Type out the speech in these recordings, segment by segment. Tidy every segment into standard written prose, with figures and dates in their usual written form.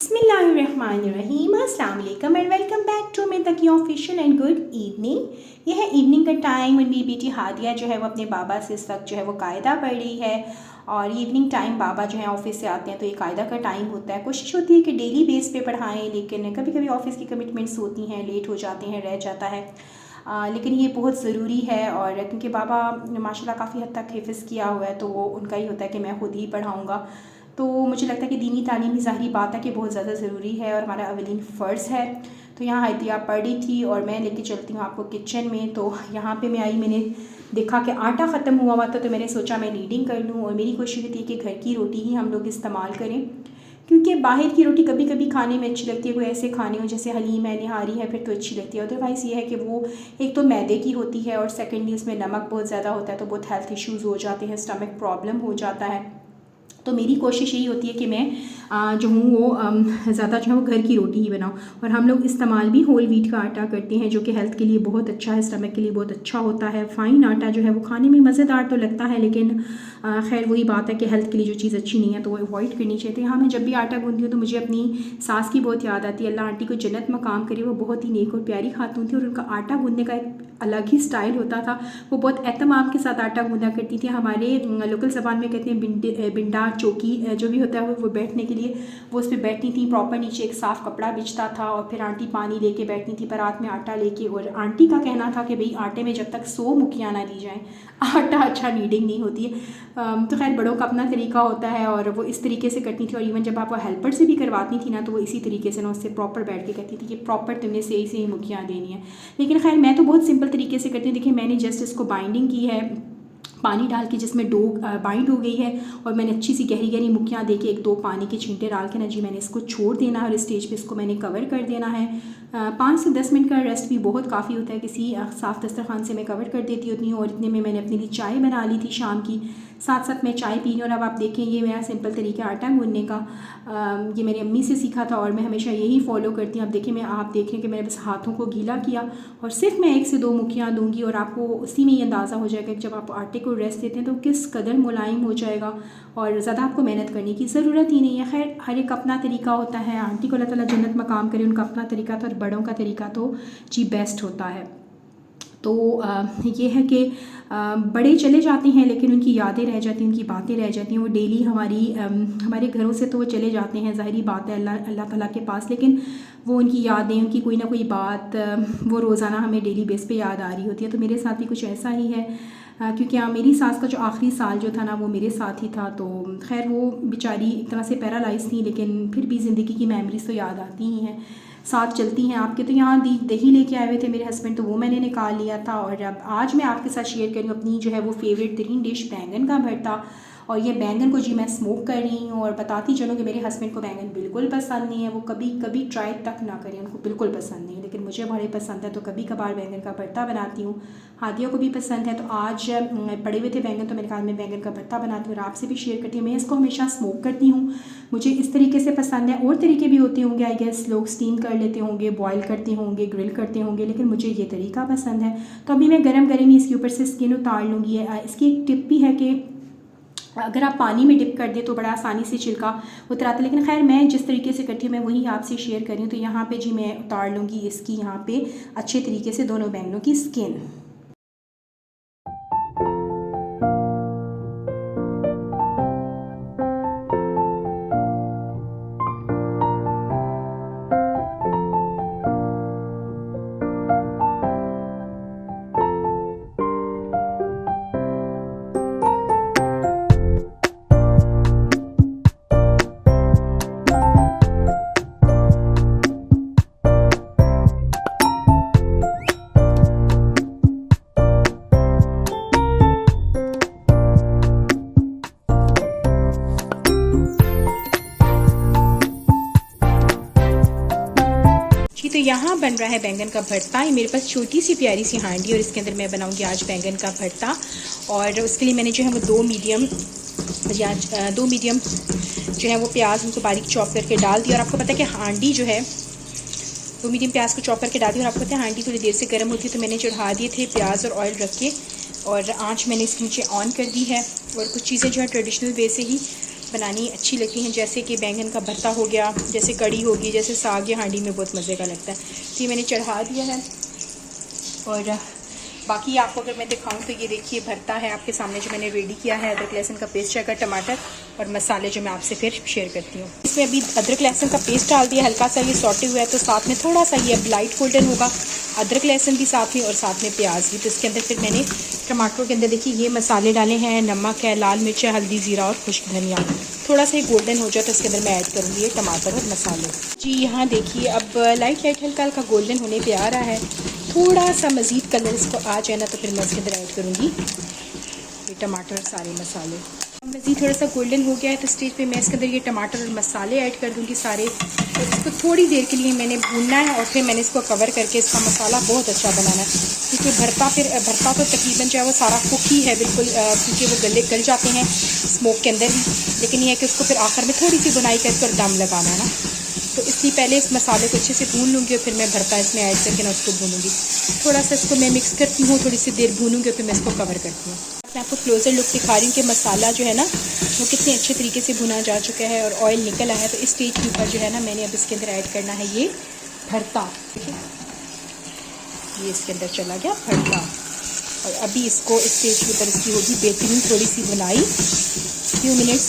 बिस्मिल्लाहिर्रहमानिर्रहीम, अस्सलाम वालेकुम एंड वेलकम बैक टू मे तकी ऑफिशियल एंड गुड इवनिंग। यह है इवनिंग का टाइम और मेरी बेटी हादिया जो है वो अपने बाबा से इस वक्त जो है वो कायदा पढ़ रही है। और इवनिंग टाइम बाबा जो है ऑफिस से आते हैं तो ये कायदा का टाइम होता है। कोशिश होती है कि डेली बेस पे पढ़ाएं, लेकिन कभी कभी ऑफिस की कमिटमेंट्स होती हैं, लेट हो जाते हैं, रह जाता है। लेकिन ये बहुत ज़रूरी है। और क्योंकि बाबा माशाल्लाह काफ़ी हद तक हिफ्ज़ किया हुआ है तो वो उनका ही होता है कि मैं खुद ही पढ़ाऊँगा। तो मुझे लगता है कि दीनी तालीम ही ज़ाहिरी बात है कि बहुत ज़्यादा ज़रूरी है और हमारा अवलिन फ़र्ज़ है। तो यहाँ हादिया पढ़ रही थी और मैं लेके चलती हूँ आपको किचन में। तो यहाँ पे मैं आई, मैंने देखा कि आटा ख़त्म हुआ था तो मैंने सोचा मैं नीडिंग कर लूँ। और मेरी कोशिश होती है कि घर की रोटी ही हम लोग इस्तेमाल करें, क्योंकि बाहर की रोटी कभी कभी खाने में अच्छी लगती है। कोई ऐसे खाने हो जैसे हलीम है, निहारी है, फिर तो अच्छी लगती है। अदरवाइज़ ये है कि वो एक तो मैदे की होती है और सेकेंडली उसमें नमक बहुत ज़्यादा होता है, तो बहुत हेल्थ इश्यूज़ हो जाते हैं, स्टमक प्रॉब्लम हो जाता है। तो मेरी कोशिश यही होती है कि मैं जो हूँ वो ज़्यादा जो है वो घर की रोटी ही बनाऊँ। और हम लोग इस्तेमाल भी होल व्हीट का आटा करते हैं जो कि हेल्थ के लिए बहुत अच्छा है, स्टमक के लिए बहुत अच्छा होता है। फ़ाइन आटा जो है वो खाने में मज़ेदार तो लगता है, लेकिन खैर वही बात है कि हेल्थ के लिए जो चीज़ अच्छी नहीं है तो वो अवॉइड करनी चाहिए। तो यहाँ मैं जब भी आटा गूँथती हूँ तो मुझे अपनी सास की बहुत याद आती है। अल्लाह आंटी को जन्नत मकाम करे, वो बहुत ही नेक और प्यारी खातून थी और उनका आटा गूँथने का एक अलग ही स्टाइल होता था। वो बहुत एहतमाम के साथ आटा गूँधा करती थी। हमारे लोकल ज़बान में कहते हैं बिंडा चौकी जो भी होता है वो बैठने के लिए वो उस पर बैठती थी। प्रॉपर नीचे एक साफ़ कपड़ा बिछता था और फिर आंटी पानी लेके बैठती थी परात में आटा लेके। और आंटी का कहना था कि भाई आटे में जब तक 100 मुखियाँ ना ली जाएँ आटा अच्छा नीडिंग नहीं होती है। तो खैर बड़ों का अपना तरीका होता है और वो इस तरीके से करती थी। और इवन जब आप वो हेल्पर से भी करवाती थी ना तो वो इसी तरीके से ना उससे प्रॉपर बैठ के कहती थी कि प्रॉपर तुमने सही सही मुखियाँ देनी है। लेकिन खैर मैं तो बहुत सिंपल तरीके से करती हूँ। देखिए मैंने जस्ट इसको बाइंडिंग की है पानी डाल के जिसमें डो बाइंड हो गई है और मैंने अच्छी सी गहरी गहरी मुखियाँ दे के 1-2 पानी के छींटे डाल के ना जी मैंने इसको छोड़ देना है और स्टेज पे इसको मैंने कवर कर देना है। 5 से 10 मिनट का रेस्ट भी बहुत काफ़ी होता है। किसी साफ़ दस्तरखान से मैं कवर कर देती होती हूँ। और इतने में मैंने अपने लिए चाय बना ली थी शाम की, साथ साथ मैं चाय पी रही हूँ। और अब आप देखें ये मेरा सिंपल तरीका आटा गूँथने का ये मेरी अम्मी से सीखा था और मैं हमेशा यही फॉलो करती हूँ। अब देखिए आप देख रहे हैं कि मैंने बस हाथों को गीला किया और सिर्फ मैं 1 से 2 मुखियाँ दूंगी और आपको उसी में ही अंदाज़ा हो जाएगा कि जब आप आटे को रेस्ट देते हैं तो किस कदर मुलायम हो जाएगा और ज़्यादा आपको मेहनत करने की ज़रूरत ही नहीं है। खैर हर एक अपना तरीका होता है। आंटी को अल्लाह ताला जन्नत मकाम करे, उनका अपना तरीका था और बड़ों का तरीका तो जी बेस्ट होता है। तो ये है कि बड़े चले जाते हैं लेकिन उनकी यादें रह जाती हैं, उनकी बातें रह जाती हैं। वो डेली हमारे घरों से तो वो चले जाते हैं, ज़ाहिरी बात है अल्लाह ताला के पास, लेकिन वो उनकी यादें, उनकी कोई ना कोई बात वो रोज़ाना हमें डेली बेस पे याद आ रही होती है। तो मेरे साथ भी कुछ ऐसा ही है क्योंकि मेरी सास का जो आखिरी साल जो था ना वो मेरे साथ ही था। तो खैर वो बेचारी एक तरह से पैरालाइज थी, लेकिन फिर भी ज़िंदगी की मेमोरीज़ तो याद आती ही हैं, साथ चलती हैं आपके। तो यहाँ दही लेके आए हुए थे मेरे हस्बैंड, तो वो मैंने निकाल लिया था। और अब आज मैं आपके साथ शेयर करूँ अपनी जो है वो फेवरेट तरीन डिश बैंगन का भरता। और ये बैंगन को जी मैं स्मोक कर रही हूँ और बताती चलूँ कि मेरे हस्बैंड को बैंगन बिल्कुल पसंद नहीं है। वो कभी कभी ट्राई तक ना करें, उनको बिल्कुल पसंद नहीं है, लेकिन मुझे बड़े पसंद है। तो कभी कभार बैंगन का भरता बनाती हूँ, हादिया को भी पसंद है। तो आज पड़े हुए थे बैंगन तो मैंने कहा मैं बैंगन का भरता बनाती हूँ और आपसे भी शेयर करती हूँ। मैं इसको हमेशा स्मोक करती हूँ, मुझे इस तरीके से पसंद है। और तरीके भी होते होंगे आई गेस, लोग स्टीम कर लेते होंगे, बॉयल करते होंगे, ग्रिल करते होंगे, लेकिन मुझे ये तरीका पसंद है। तो अभी मैं गरम गरम ही इसके ऊपर से स्किन उतार लूँगी। इसकी एक टिप भी है कि अगर आप पानी में डिप कर दें तो बड़ा आसानी से छिलका उतराता है, लेकिन खैर मैं जिस तरीके से करती हूँ मैं वही आपसे शेयर कर रही हूँ। तो यहाँ पे जी मैं उतार लूँगी इसकी यहाँ पे अच्छे तरीके से दोनों बैंगनों की स्किन। तो यहाँ बन रहा है बैंगन का भरता। ये मेरे पास छोटी सी प्यारी सी हांडी और इसके अंदर मैं बनाऊंगी आज बैंगन का भरता। और उसके लिए मैंने जो है वो 2 मीडियम जो है वो प्याज उनको बारीक चॉप करके डाल दिया। और आपको पता है कि हांडी जो है 2 मीडियम प्याज को चॉप करके डाल दिया। और आपको पता है हांडी थोड़ी देर से गर्म होती है तो मैंने चढ़ा दिए थे प्याज और ऑयल रख के और आँच मैंने इसके नीचे ऑन कर दी है। और कुछ चीज़ें जो है ट्रेडिशनल वे से ही बनानी अच्छी लगती हैं, जैसे कि बैंगन का भरता हो गया, जैसे कड़ी होगी, जैसे साग या हांडी में बहुत मज़े का लगता है। तो ये मैंने चढ़ा दिया है। और बाकी आपको अगर मैं दिखाऊं तो ये देखिए भरता है आपके सामने जो मैंने रेडी किया है। अदरक लहसुन का पेस्ट है, टमाटर और मसाले जो मैं आपसे फिर शेयर करती हूँ। इसमें अभी अदरक लहसुन का पेस्ट डाल दिया, हल्का सा ये सॉटे हुआ है, तो साथ में थोड़ा सा ये अब लाइट गोल्डन होगा, अदरक लहसुन भी साथ में और साथ में प्याज भी। तो इसके अंदर फिर मैंने टमाटरों के अंदर देखिए ये मसाले डाले हैं, नमक है, लाल मिर्च है, हल्दी, ज़ीरा और खुश्क धनिया। थोड़ा सा ये गोल्डन हो जाए तो इसके अंदर मैं ऐड करूँगी ये टमाटर और मसाले। जी यहाँ देखिए अब लाइट हल्का हल्का गोल्डन होने पे आ रहा है। थोड़ा सा मज़ीद कलर इसको आ जाए ना तो फिर मैं इसके अंदर ऐड करूँगी ये टमाटर और सारे मसाले। मज़ीद थोड़ा सा गोल्डन हो गया है तो स्टेज पे मैं इसके अंदर ये टमाटर और मसाले ऐड कर दूँगी सारे। तो इसको थोड़ी देर के लिए मैंने भूनना है और फिर मैंने इसको कवर करके इसका मसाला बहुत अच्छा बनाना है, क्योंकि भरता तो तकरीबन जो है वो सारा कुक ही है बिल्कुल, क्योंकि वो गल जाते हैं स्मोक के अंदर ही। लेकिन ये है कि उसको फिर आखिर में थोड़ी सी बुनाई करके और दम लगाना है ना, तो इसलिए पहले इस मसाले को अच्छे से भून लूँगी और फिर मैं भरता इसमें ऐड करके ना उसको भूनूँगी। थोड़ा सा इसको मैं मिक्स करती हूँ, थोड़ी सी देर भूनूँगी और फिर मैं इसको कवर करती हूँ। मैं आपको क्लोजर लुक दिखा रही हूँ कि मसाला जो है ना वो कितने अच्छे तरीके से भुना जा चुका है और ऑयल निकल आया है। तो इस स्टेज के ऊपर जो है ना मैंने अब इसके अंदर ऐड करना है ये भरता। ये इसके अंदर चला गया भरता, और अभी इसको इस स्टेज के ऊपर इसकी होगी बेहतरीन थोड़ी सी बुनाई, फ्यू मिनट्स,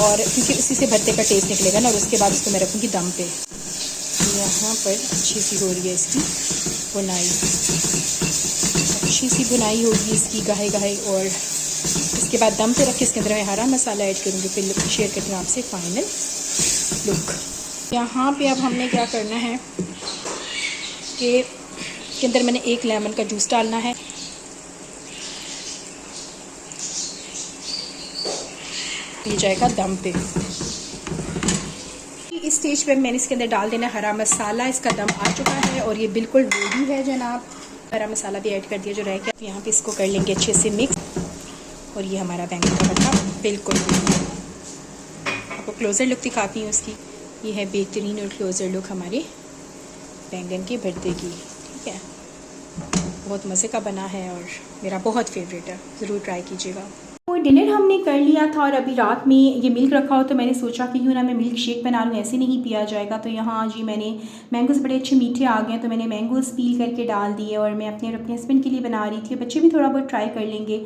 और क्योंकि उसी से भरते का टेस्ट निकलेगा ना। और उसके बाद इसको मैं रखूँगी दम पे। यहाँ पर अच्छी सी हो रही है इसकी बुनाई, अच्छी सी बुनाई होगी इसकी गाहे गाहे। और इसके बाद दम पे रख के इसके अंदर मैं हरा मसाला ऐड करूँगी, फिर लुक शेयर करती हूँ आपसे फाइनल लुक। यहाँ पे अब हमने क्या करना है कि इसके अंदर मैंने एक लेमन का जूस डालना है। ये जाएगा दम पे। इस स्टेज पे मैंने इसके अंदर डाल देना हरा मसाला। इसका दम आ चुका है और ये बिल्कुल रेडी है जनाब। हरा मसाला भी ऐड कर दिया जो रह गया। यहाँ पे इसको कर लेंगे अच्छे से मिक्स, और ये हमारा बैंगन का भरता बिल्कुल आपको क्लोज़र लुक दिखाती हूँ उसकी। ये है बेहतरीन और क्लोज़र लुक हमारे बैंगन के भरते की। ठीक है, बहुत मज़े का बना है और मेरा बहुत फेवरेट है, ज़रूर ट्राई कीजिएगा। तो डिनर हमने कर लिया था और अभी रात में ये मिल्क रखा हो तो मैंने सोचा कि क्यों ना मैं मिल्क शेक बना लूँ, ऐसे नहीं पिया जाएगा। तो यहाँ जी मैंने मैंगोज़ बड़े अच्छे मीठे आ गए तो मैंने मैंगोज़ पील करके डाल दिए और मैं अपने हस्बैंड के लिए बना रही थी। बच्चे भी थोड़ा बहुत ट्राई कर लेंगे,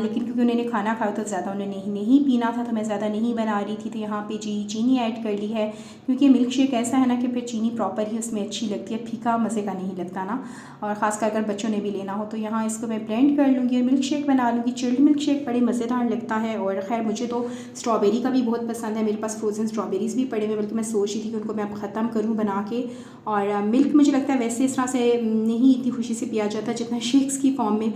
लेकिन क्योंकि उन्होंने खाना खाया तो ज़्यादा उन्होंने नहीं पीना था तो मैं ज़्यादा नहीं बना रही थी। तो यहाँ पर जी चीनी ऐड कर ली है, क्योंकि मिल्क शेक ऐसा है ना कि फिर चीनी प्रॉपर ही उसमें अच्छी लगती है, फीका मज़े का नहीं लगता ना। और ख़ासकर अगर बच्चों ने भी लेना हो तो यहाँ इसको मैं ब्लेंड कर लूँगी और मिल्क शेक बना लूँगी। चिल्ड मिल्क शेक बड़े मज़ेदार लगता है। और ख़ैर मुझे तो स्ट्रॉबेरी का भी बहुत पसंद है, मेरे पास फ्रोज़न स्ट्रॉबेरीज़ भी पड़े हुए, बल्कि मैं सोच रही थी कि उनको मैं अब ख़त्म करूँ बना के। और मिल्क मुझे लगता है वैसे इस तरह से नहीं इतनी खुशी से पिया जाता जितना शेक्स की फॉर्म में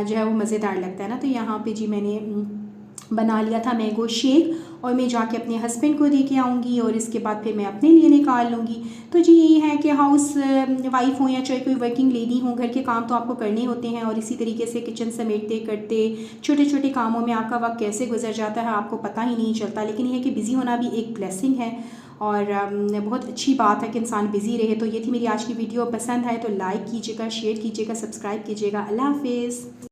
जो है वो मज़ेदार लगता है ना। तो यहाँ पे जी मैंने बना लिया था मैंगो शेक और मैं जाके अपने हस्बैंड को दे के आऊँगी और इसके बाद फिर मैं अपने लिए निकाल लूँगी। तो जी यही है कि हाउस वाइफ हो या चाहे कोई वर्किंग लेडी हो, घर के काम तो आपको करने होते हैं और इसी तरीके से किचन समेटते करते छोटे छोटे कामों में आपका वक्त कैसे गुजर जाता है आपको पता ही नहीं चलता। लेकिन यह है कि बिज़ी होना भी एक ब्लेसिंग है और बहुत अच्छी बात है कि इंसान बिज़ी रहे। तो ये थी मेरी आज की वीडियो, पसंद आए तो लाइक कीजिएगा, शेयर कीजिएगा, सब्सक्राइब कीजिएगा। अल्लाह हाफिज़।